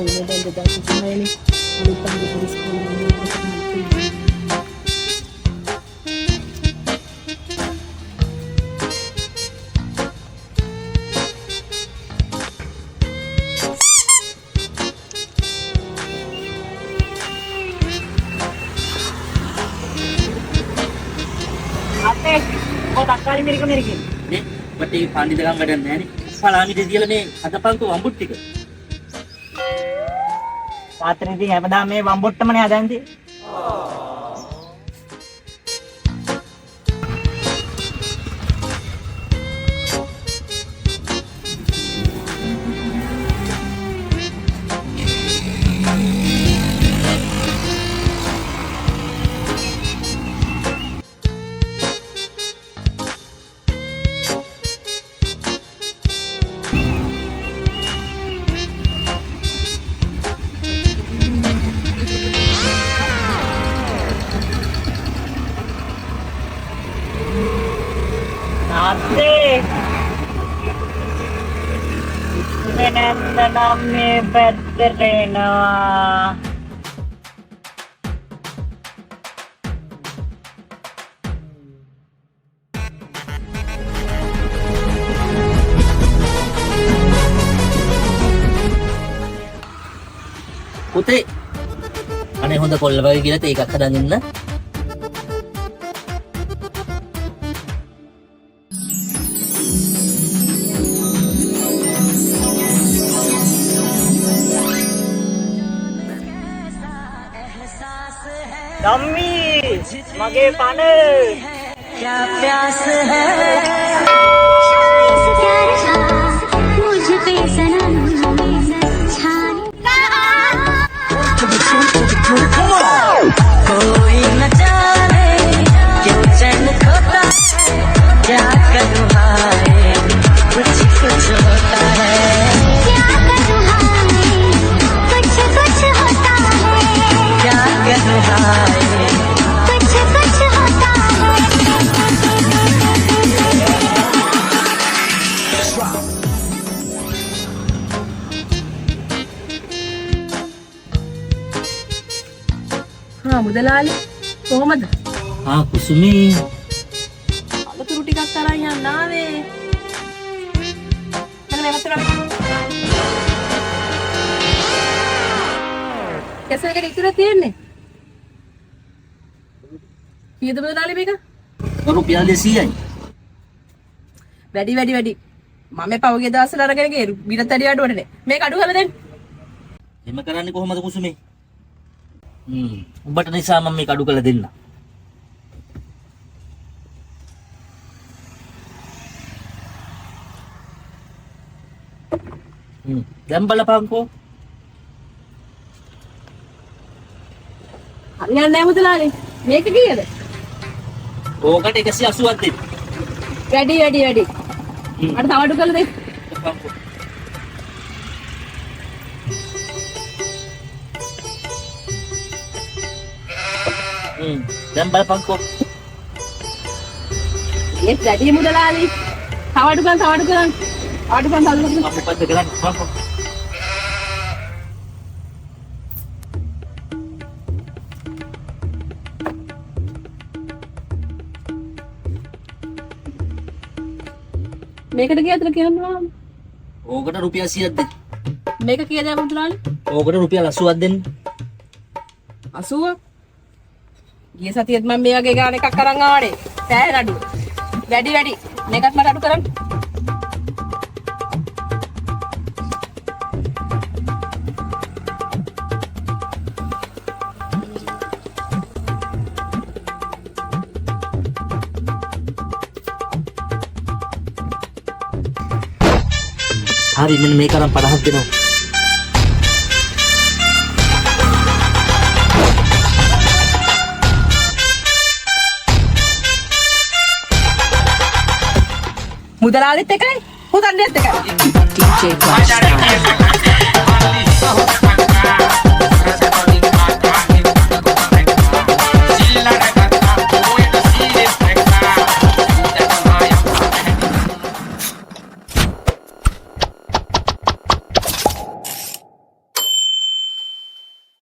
ini dan tidak sesuai ini lupa ditulis ini. Ate, kau tak kali mirip නේ මට ඒ පඬිතුකම් වැඩක් නැහැ නේ. පලාමිට තියලා මේ හදපන්කෝ වම්බුත් ටික. තාත්තනේ ඉතින් හැමදාම මේ වම්බොට්ටමනේ හදන්නේ. Ate, menanda nami Petrina. පුතේ අනේ හොඳ කොල්ල වගේ කියලා තේ එකක් හදන් ඉන්න. Dami, mage pane. Kya pyas hai? मुझ पे सनम कोई न जाने क्यों चैन खोता क्या करूँ हाय कुछ कुछ होता है क्या करूँ हाय कुछ कुछ होता है क्या करूँ हाय कुछ कुछ होता है හා මුදලාලි කොහමද? කුසුමී අලතුරු ටිකක් තරන් යන්න ආවේ. මම මේ වතුර කැසලකට ඉතුරු තියෙන්නේ. කීයද මුදලාලි මේක? රුපියල් 200යි. වැඩි. මම පවගේ දවස්වල අරගෙන ගියේ බිරත් ඇඩි අඩුවටනේ. මේක අඩු කරලා දෙන්න. එහෙම කරන්නේ කොහමද කුසුමේ? උඹට නිසා මම මේක අඩු කරලා දෙන්න. දැන් බලපන්කෝ. හරියන්නේ නැහැ මුදලාලි. මේක කීයද? ඕකට 180ක් දෙන්න. වැඩි. අර තව අඩු කරලා දෙන්න. බලපන්කෝ. දැන් බලපන්කෝ. ඒත් වැඩි මුදලාලි. තව අඩු කරන්. මම මොකද්ද කරන්නේ? බලපන්කෝ. මේකට කීයද කියනවා? ඕකට රුපියල් 100ක් දෙන්න. මේක කීයද මුදලාලි? ඕකට රුපියල් 80ක් දෙන්න. 80ක්. ගිය සතියේත් මම මේ වගේ ගාන එකක් අරන් ආවනේ. සෑහෙන අඩුව. වැඩි. මේකත් මට අඩු කරන්න. හරි මෙන්න මේක අරන් 50ක් දෙනවා. මුදලාලිත් එකයි, හුදන්නේත් එකයි. DJ Flash.